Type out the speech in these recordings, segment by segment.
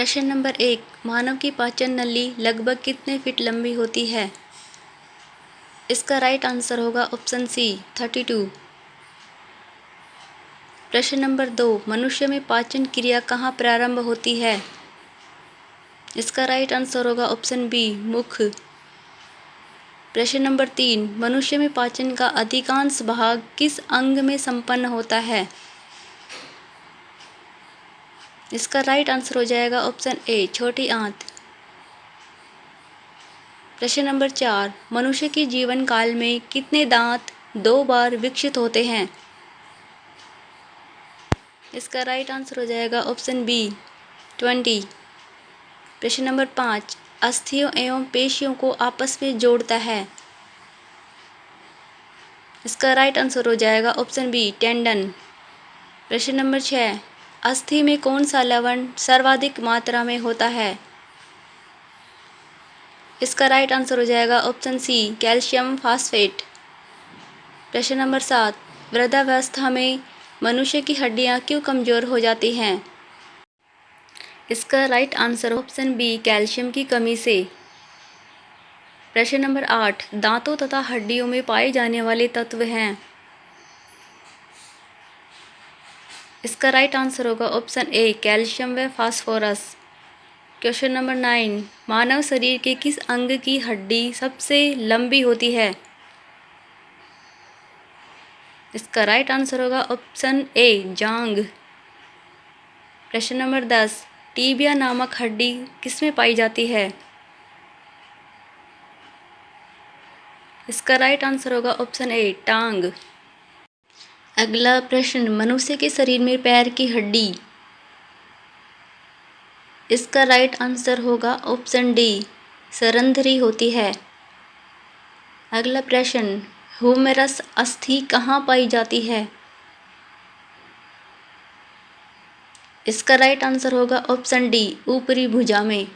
प्रश्न नंबर 1, मानव की पाचन नली लगभग कितने फीट लंबी होती है? इसका राइट आंसर होगा ऑप्शन सी 32। प्रश्न नंबर 2, मनुष्य में पाचन क्रिया कहाँ प्रारंभ होती है? इसका राइट आंसर होगा ऑप्शन बी मुख। प्रश्न नंबर 3, मनुष्य में पाचन का अधिकांश भाग किस अंग में संपन्न होता है? इसका राइट आंसर हो जाएगा ऑप्शन ए छोटी आंत। प्रश्न नंबर 4, मनुष्य के जीवन काल में कितने दांत 2 बार विकसित होते हैं? इसका राइट आंसर हो जाएगा ऑप्शन बी 20। प्रश्न नंबर 5, अस्थियों एवं पेशियों को आपस में जोड़ता है। इसका राइट आंसर हो जाएगा ऑप्शन बी टेंडन। प्रश्न नंबर 6, अस्थि में कौन सा लवण सर्वाधिक मात्रा में होता है? इसका राइट आंसर हो जाएगा ऑप्शन सी कैल्शियम फास्फेट। प्रश्न नंबर 7, वृद्धावस्था में मनुष्य की हड्डियां क्यों कमजोर हो जाती हैं? इसका right answer option B calcium की कमी से। प्रश्न नंबर 8, दांतों तथा हड्डियों में पाए जाने वाले तत्व हैं। इसका राइट आंसर होगा ऑप्शन ए कैल्शियम व फास्फोरस। क्वेश्चन नंबर 9, मानव शरीर के किस अंग की हड्डी सबसे लंबी होती है? इसका राइट आंसर होगा ऑप्शन ए जांघ। प्रश्न नंबर 10, टीबिया नामक हड्डी किसमें पाई जाती है? इसका राइट आंसर होगा ऑप्शन ए टांग। अगला प्रश्न, मनुष्य के शरीर में पैर की हड्डी। इसका राइट आंसर होगा ऑप्शन डी सरंध्री होती है। अगला प्रश्न, ह्यूमरस अस्थि कहाँ पाई जाती है? इसका राइट आंसर होगा ऑप्शन डी ऊपरी भुजा में।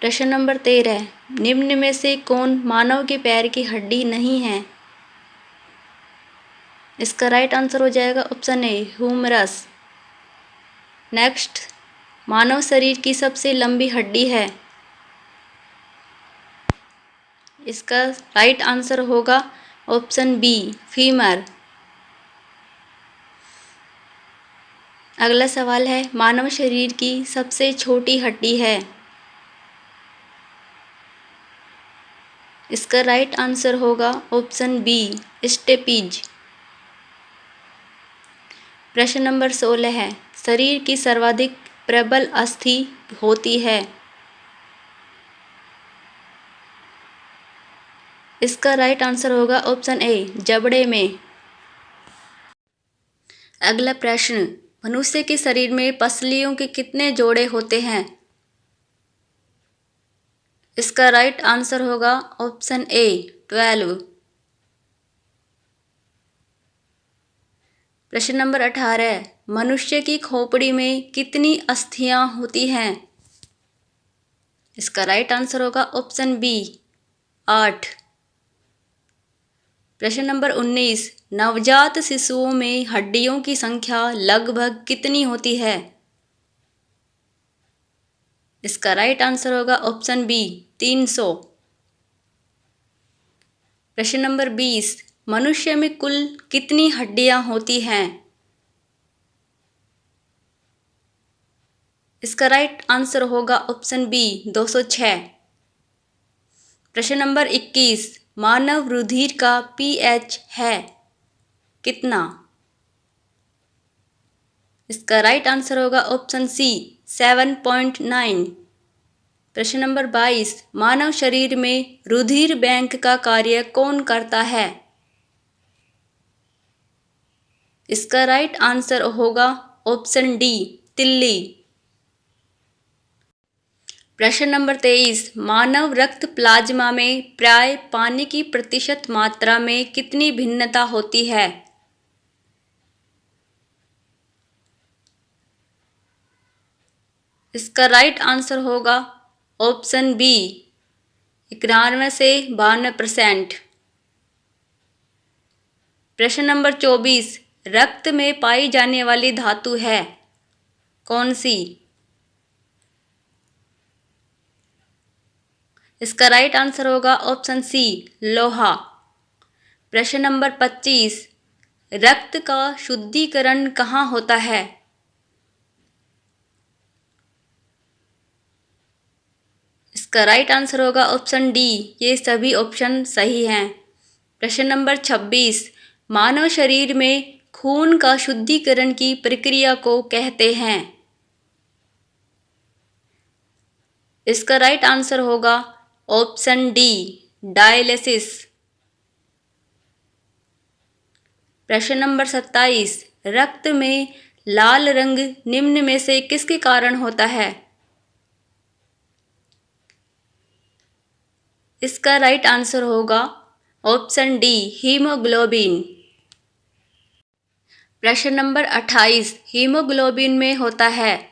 प्रश्न नंबर 13, निम्न में से कौन मानव के पैर की हड्डी नहीं है? इसका राइट आंसर हो जाएगा ऑप्शन ए ह्यूमरस। नेक्स्ट, मानव शरीर की सबसे लंबी हड्डी है। इसका राइट आंसर होगा ऑप्शन बी फीमर। अगला सवाल है, मानव शरीर की सबसे छोटी हड्डी है। इसका राइट आंसर होगा ऑप्शन बी स्टेपीज। प्रश्न नंबर 16 है, शरीर की सर्वाधिक प्रबल अस्थि होती है। इसका राइट आंसर होगा ऑप्शन ए जबड़े में। अगला प्रश्न, मनुष्य के शरीर में पसलियों के कितने जोड़े होते हैं? इसका राइट आंसर होगा ऑप्शन ए 12। प्रश्न नंबर 18, मनुष्य की खोपड़ी में कितनी अस्थियां होती हैं? इसका राइट आंसर होगा ऑप्शन बी 8। प्रश्न नंबर 19, नवजात शिशुओं में हड्डियों की संख्या लगभग कितनी होती है? इसका राइट आंसर होगा ऑप्शन बी 300। प्रश्न नंबर 20, मनुष्य में कुल कितनी हड्डियां होती हैं? इसका राइट आंसर होगा ऑप्शन बी 206। प्रश्न नंबर 21, मानव रुधिर का पीएच है कितना? इसका राइट आंसर होगा ऑप्शन सी 7.9। प्रश्न नंबर 22, मानव शरीर में रुधिर बैंक का कार्य कौन करता है? इसका राइट आंसर होगा ऑप्शन डी तिल्ली। प्रश्न नंबर 23, मानव रक्त प्लाज्मा में प्राय पानी की प्रतिशत मात्रा में कितनी भिन्नता होती है? इसका राइट आंसर होगा ऑप्शन बी 91 से 92%। प्रश्न नंबर 24, रक्त में पाई जाने वाली धातु है। कौन सी? इसका राइट आंसर होगा ऑप्शन सी, लोहा। प्रश्न नंबर 25, रक्त का शुद्धिकरण कहाँ होता है? इसका राइट आंसर होगा ऑप्शन डी, ये सभी ऑप्शन सही हैं। प्रश्न नंबर 26, मानव शरीर में खून का शुद्धिकरण की प्रक्रिया को कहते हैं? इसका राइट आंसर होगा ऑप्शन डी, डायलिसिस। प्रश्न नंबर 27, रक्त में लाल रंग निम्न में से किसके कारण होता है? इसका राइट आंसर होगा ऑप्शन डी, हीमोग्लोबिन। प्रश्न नंबर 28, हीमोग्लोबिन में होता है?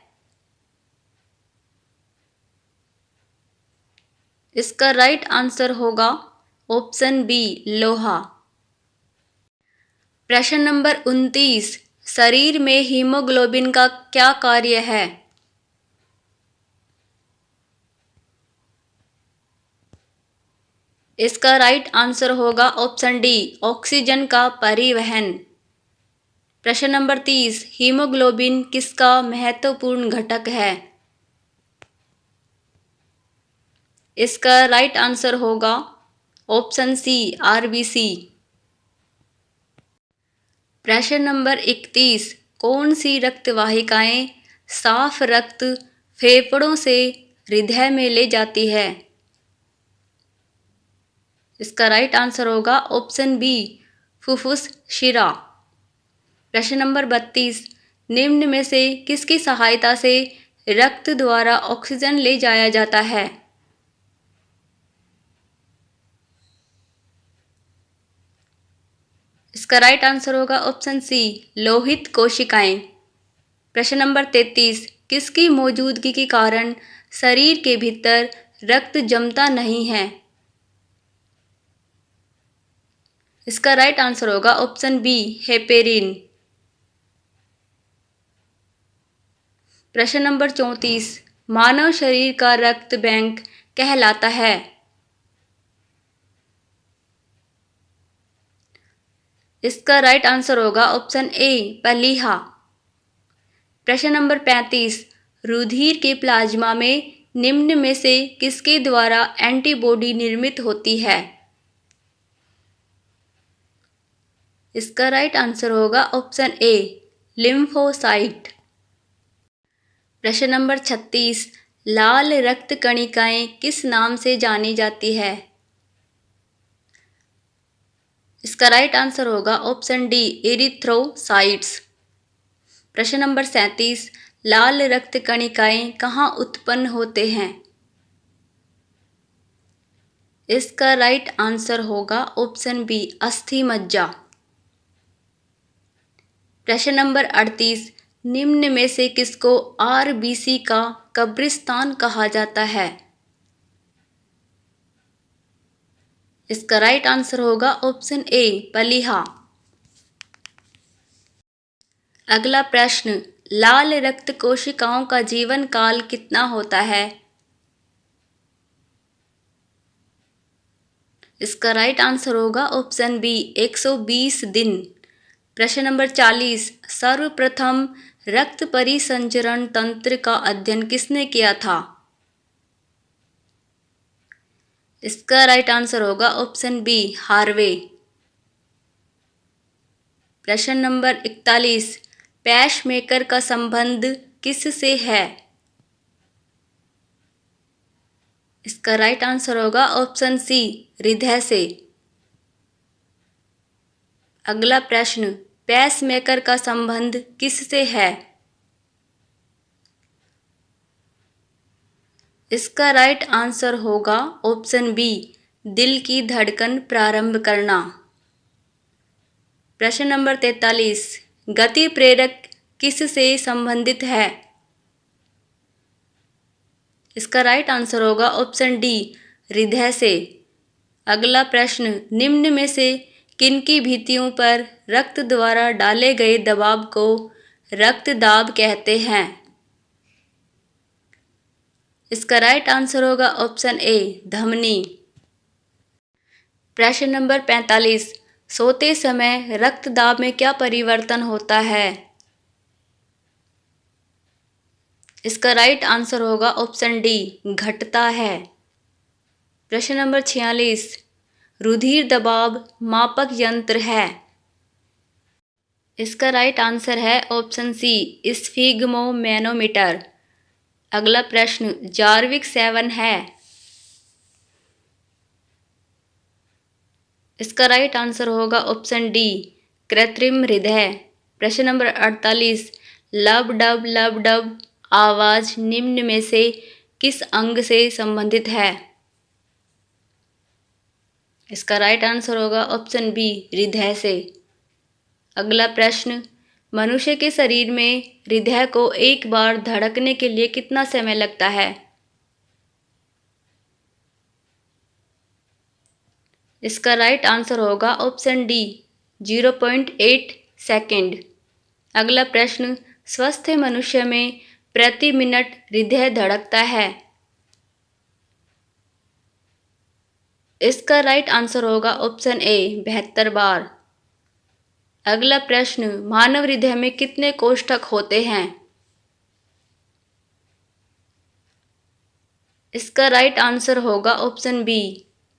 इसका राइट आंसर होगा ऑप्शन बी, लोहा। प्रश्न नंबर 29, शरीर में हीमोग्लोबिन का क्या कार्य है? इसका राइट आंसर होगा ऑप्शन डी, ऑक्सीजन का परिवहन। प्रश्न नंबर 30, हीमोग्लोबिन किसका महत्वपूर्ण घटक है? इसका राइट आंसर होगा ऑप्शन सी, आरबीसी। प्रश्न नंबर 31, कौन सी रक्त वाहिकाएं साफ रक्त फेफड़ों से हृदय में ले जाती है? इसका राइट आंसर होगा ऑप्शन बी, फुफ्फुस शिरा। प्रश्न नंबर 32, निम्न में से किसकी सहायता से रक्त द्वारा ऑक्सीजन ले जाया जाता है? इसका राइट आंसर होगा ऑप्शन सी, लोहित कोशिकाएं। प्रश्न नंबर 33, किसकी मौजूदगी के कारण शरीर के भीतर रक्त जमता नहीं है? इसका राइट आंसर होगा ऑप्शन बी, हेपेरिन। प्रश्न नंबर 34, मानव शरीर का रक्त बैंक कहलाता है? इसका राइट आंसर होगा ऑप्शन ए, प्लीहा। प्रश्न नंबर 35, रुधिर के प्लाज्मा में निम्न में से किसके द्वारा एंटीबॉडी निर्मित होती है? इसका राइट आंसर होगा ऑप्शन ए, लिम्फोसाइट। प्रश्न नंबर 36, लाल रक्त कणिकाएं किस नाम से जानी जाती है? इसका राइट आंसर होगा ऑप्शन डी, एरिथ्रोसाइट्स। प्रश्न नंबर 37, लाल रक्त कणिकाएं कहाँ उत्पन्न होते हैं? इसका राइट आंसर होगा ऑप्शन बी, अस्थि मज्जा। प्रश्न नंबर 38, निम्न में से किसको आरबीसी का कब्रिस्तान कहा जाता है? इसका राइट आंसर होगा ऑप्शन ए, प्लीहा। अगला प्रश्न, लाल रक्त कोशिकाओं का जीवन काल कितना होता है? इसका राइट आंसर होगा ऑप्शन बी, 120 दिन। प्रश्न नंबर 40, सर्वप्रथम रक्त परिसंचरण तंत्र का अध्ययन किसने किया था? इसका राइट आंसर होगा ऑप्शन बी, हार्वे। प्रश्न नंबर 41, पेसमेकर का संबंध किस से है? इसका राइट आंसर होगा ऑप्शन सी, हृदय से। अगला प्रश्न, पेसमेकर का संबंध किस से है? इसका राइट आंसर होगा ऑप्शन बी, दिल की धड़कन प्रारंभ करना। प्रश्न नंबर 43, गति प्रेरक किस से संबंधित है? इसका राइट आंसर होगा ऑप्शन डी, हृदय से। अगला प्रश्न, निम्न में से किनकी भित्तियों पर रक्त द्वारा डाले गए दबाव को रक्तदाब कहते हैं? इसका राइट आंसर होगा ऑप्शन ए धमनी। प्रश्न नंबर 45, सोते समय रक्तदाब में क्या परिवर्तन होता है? इसका राइट आंसर होगा ऑप्शन डी घटता है। प्रश्न नंबर 46, रुधिर दबाव मापक यंत्र है। इसका राइट आंसर है ऑप्शन सी स्फिग्मोमैनोमीटर। अगला प्रश्न जार्विक 7 है। इसका राइट आंसर होगा ऑप्शन डी कृत्रिम हृदय। प्रश्न नंबर 48, लब डब आवाज निम्न में से किस अंग से संबंधित है? इसका राइट आंसर होगा ऑप्शन बी हृदय से। अगला प्रश्न मनुष्य के शरीर में हृदय को एक बार धड़कने के लिए कितना समय लगता है? इसका राइट आंसर होगा ऑप्शन डी 0.8 सेकेंड। अगला प्रश्न स्वस्थ मनुष्य में प्रति मिनट हृदय धड़कता है। इसका राइट आंसर होगा ऑप्शन ए 72 बार। अगला प्रश्न मानव हृदय में कितने कोष्ठक होते हैं? इसका राइट आंसर होगा ऑप्शन बी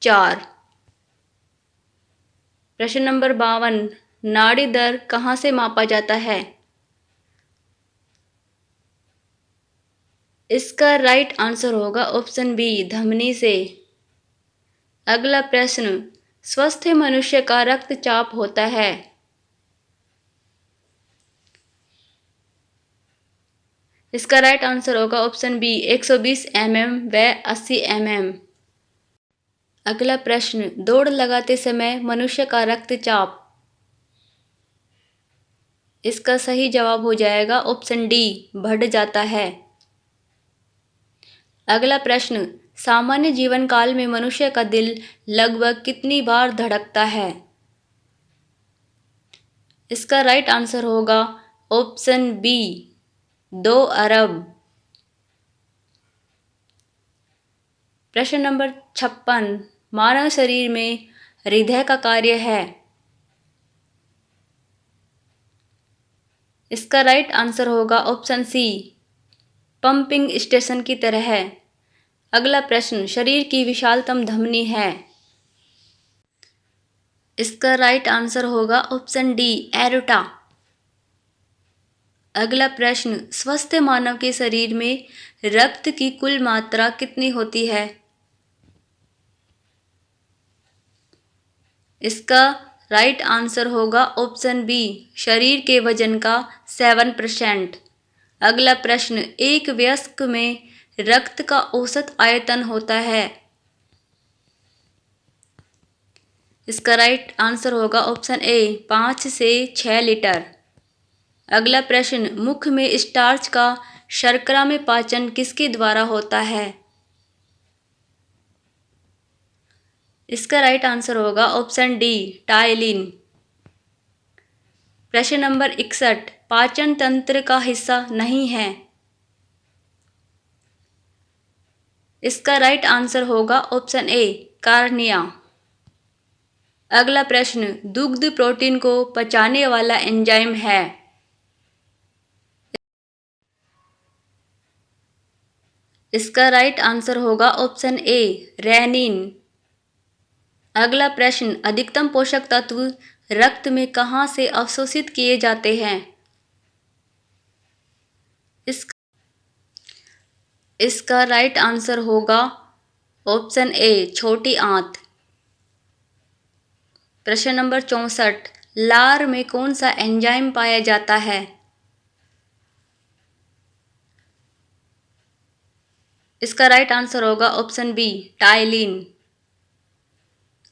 4। प्रश्न नंबर 52, नाड़ी दर कहाँ से मापा जाता है? इसका राइट आंसर होगा ऑप्शन बी धमनी से। अगला प्रश्न स्वस्थ मनुष्य का रक्तचाप होता है। इसका राइट आंसर होगा ऑप्शन बी 120 mm व 80 mm। अगला प्रश्न दौड़ लगाते समय मनुष्य का रक्तचाप। इसका सही जवाब हो जाएगा ऑप्शन डी बढ़ जाता है। अगला प्रश्न सामान्य जीवन काल में मनुष्य का दिल लगभग कितनी बार धड़कता है? इसका राइट आंसर होगा ऑप्शन बी 2 अरब। प्रश्न नंबर 56, मानव शरीर में हृदय का कार्य है। इसका राइट आंसर होगा ऑप्शन सी पंपिंग स्टेशन की तरह है। अगला प्रश्न शरीर की विशालतम धमनी है। इसका राइट आंसर होगा ऑप्शन डी एरोटा। अगला प्रश्न स्वस्थ मानव के शरीर में रक्त की कुल मात्रा कितनी होती है? इसका राइट आंसर होगा ऑप्शन बी शरीर के वजन का 7%। अगला प्रश्न एक वयस्क में रक्त का औसत आयतन होता है। इसका राइट आंसर होगा ऑप्शन ए 5 से 6 लीटर। अगला प्रश्न मुख में स्टार्च का शर्करा में पाचन किसके द्वारा होता है? इसका राइट आंसर होगा ऑप्शन डी टाइलिन। प्रश्न नंबर 61, पाचन तंत्र का हिस्सा नहीं है। इसका राइट आंसर होगा ऑप्शन ए कार्निया। अगला प्रश्न दुग्ध प्रोटीन को पचाने वाला एंजाइम है। इसका राइट आंसर होगा ऑप्शन ए रेनिन। अगला प्रश्न अधिकतम पोषक तत्व रक्त में कहाँ से अवशोषित किए जाते हैं? इसका राइट आंसर होगा ऑप्शन ए छोटी आंत। प्रश्न नंबर 64, लार में कौन सा एंजाइम पाया जाता है? इसका राइट आंसर होगा ऑप्शन बी टाइलिन।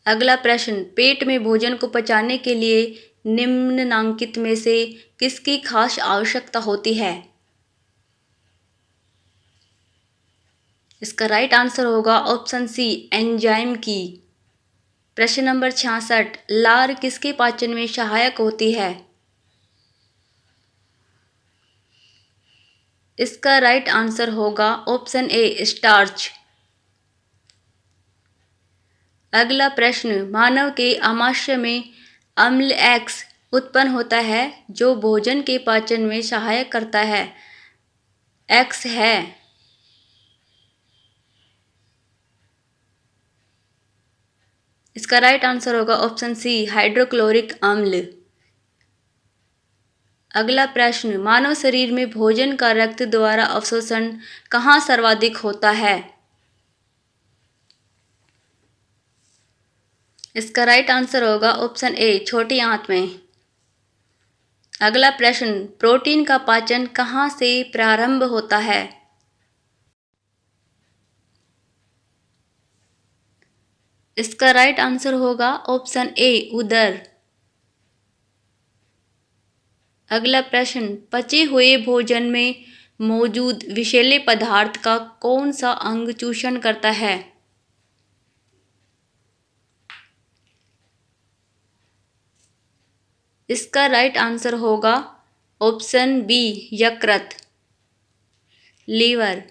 अगला प्रश्न पेट में भोजन को पचाने के लिए निम्नलिखित में से किसकी खास आवश्यकता होती है? इसका राइट आंसर होगा ऑप्शन सी एंजाइम की। प्रश्न नंबर 66, लार किसके पाचन में सहायक होती है? इसका राइट आंसर होगा ऑप्शन ए स्टार्च। अगला प्रश्न, मानव के आमाशय में अम्ल एक्स उत्पन्न होता है जो भोजन के पाचन में सहायक करता है, एक्स है। इसका राइट आंसर होगा ऑप्शन सी हाइड्रोक्लोरिक अम्ल। अगला प्रश्न, मानव शरीर में भोजन का रक्त द्वारा अवशोषण कहाँ सर्वाधिक होता है? इसका राइट आंसर होगा ऑप्शन ए छोटी आंत में। अगला प्रश्न, प्रोटीन का पाचन कहाँ से प्रारंभ होता है? इसका राइट आंसर होगा ऑप्शन ए उदर। अगला प्रश्न, पचे हुए भोजन में मौजूद विषैले पदार्थ का कौन सा अंग चूषण करता है? इसका राइट आंसर होगा ऑप्शन बी यकृत, लीवर।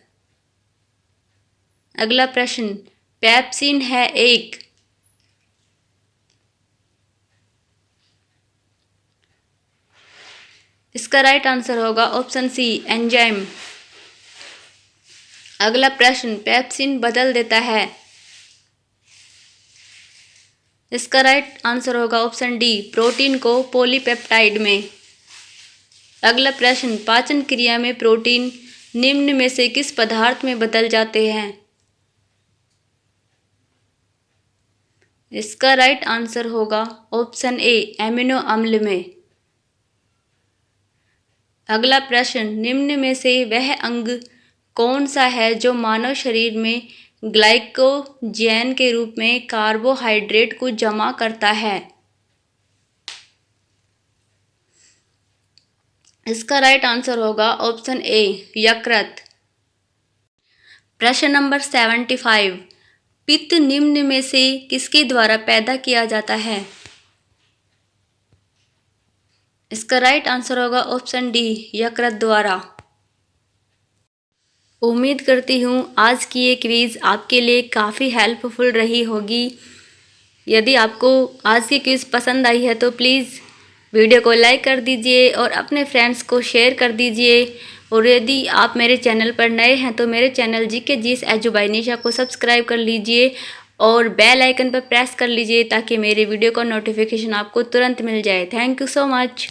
अगला प्रश्न, पेप्सिन है एक इसका राइट आंसर होगा ऑप्शन सी एंजाइम। अगला प्रश्न, पेप्सिन बदल देता है। इसका राइट आंसर होगा ऑप्शन डी प्रोटीन को पॉलीपेप्टाइड में। अगला प्रश्न, पाचन क्रिया में प्रोटीन निम्न में से किस पदार्थ में बदल जाते हैं? इसका राइट आंसर होगा ऑप्शन ए एमिनो अम्ल में। अगला प्रश्न, निम्न में से वह अंग कौन सा है जो मानव शरीर में ग्लाइकोजेन के रूप में कार्बोहाइड्रेट को जमा करता है? इसका राइट आंसर होगा ऑप्शन ए यकृत। प्रश्न नंबर 75, पित्त निम्न में से किसके द्वारा पैदा किया जाता है? इसका राइट आंसर होगा ऑप्शन डी यकृत द्वारा। उम्मीद करती हूँ आज की ये क्विज़ आपके लिए काफ़ी हेल्पफुल रही होगी। यदि आपको आज की क्विज़ पसंद आई है तो प्लीज़ वीडियो को लाइक कर दीजिए और अपने फ्रेंड्स को शेयर कर दीजिए। और यदि आप मेरे चैनल पर नए हैं तो मेरे channel GK GS edu by Nisha को सब्सक्राइब कर लीजिए और बेल आइकन पर प्रेस कर लीजिए ताकि मेरे वीडियो का नोटिफिकेशन आपको तुरंत मिल जाए। Thank you so much.